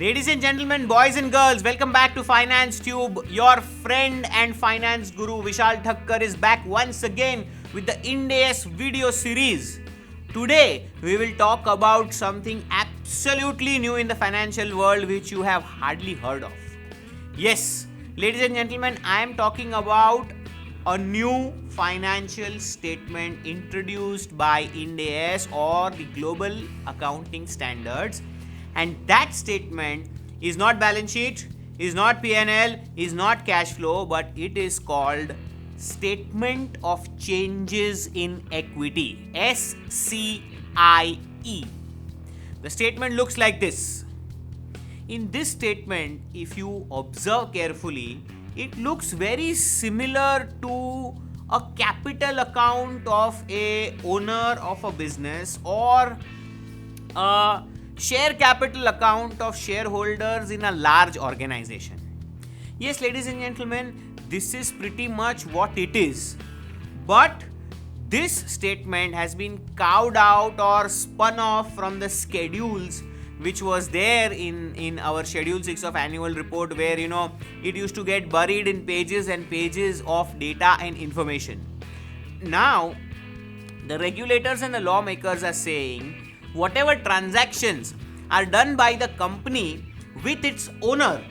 Ladies and gentlemen, boys and girls, welcome back to Finance Tube. Your friend and finance guru Vishal Thakkar is back once again with the Ind AS video series. Today, we will talk about something absolutely new in the financial world which you have hardly heard of. Yes, ladies and gentlemen, I am talking about a new financial statement introduced by Ind AS or the Global Accounting Standards. And that statement is not balance sheet, is not P&L, is not cash flow, but it is called Statement of Changes in Equity, SCIE. The statement looks like this. In this statement, if you observe carefully, it looks very similar to a capital account of a owner of a business or a share capital account of shareholders in a large organization. Yes, ladies and gentlemen, this is pretty much what it is. But this statement has been carved out or spun off from the schedules which was there in our Schedule 6 of annual report, where it used to get buried in pages and pages of data and information. Now, the regulators and the lawmakers are saying whatever transactions are done by the company with its owner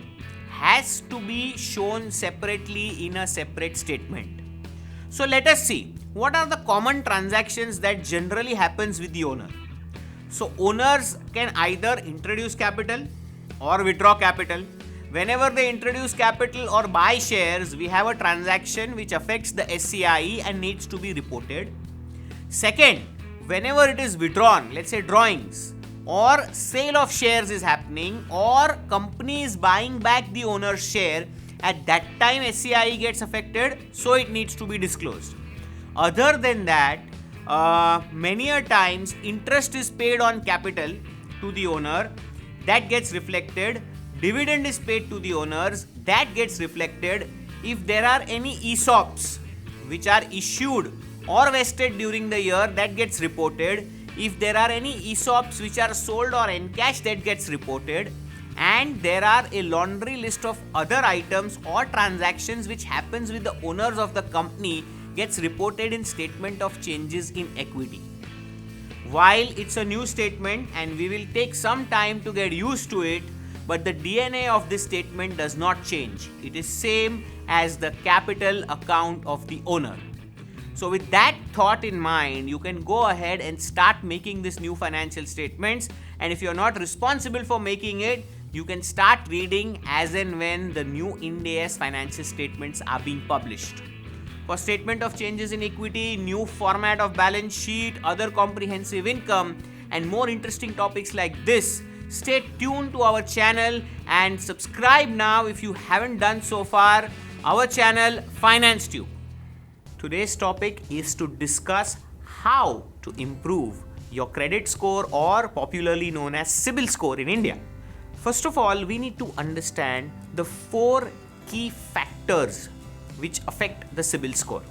has to be shown separately in a separate statement. So let us see what are the common transactions that generally happens with the owner. So owners can either introduce capital or withdraw capital. Whenever they introduce capital or buy shares, we have a transaction which affects the SCIE and needs to be reported. Second, whenever it is withdrawn, let's say drawings or sale of shares is happening or company is buying back the owner's share, at that time SCIE gets affected, so it needs to be disclosed. Other than that, many a times interest is paid on capital to the owner, that gets reflected. Dividend is paid to the owners, that gets reflected. If there are any ESOPs which are issued or vested during the year, that gets reported. If there are any ESOPs which are sold or encashed, that gets reported. And there are a laundry list of other items or transactions which happens with the owners of the company gets reported in Statement of Changes in Equity. While it's a new statement and we will take some time to get used to it, but the DNA of this statement does not change. It is same as the capital account of the owner. So with that thought in mind, you can go ahead and start making this new financial statements. And if you're not responsible for making it, you can start reading as and when the new Ind AS financial statements are being published. For Statement of Changes in Equity, new format of balance sheet, other comprehensive income, and more interesting topics like this, stay tuned to our channel and subscribe now if you haven't done so far. Our channel, Finance Tube. Today's topic is to discuss how to improve your credit score, or popularly known as CIBIL score in India. First of all, we need to understand the 4 key factors which affect the CIBIL score.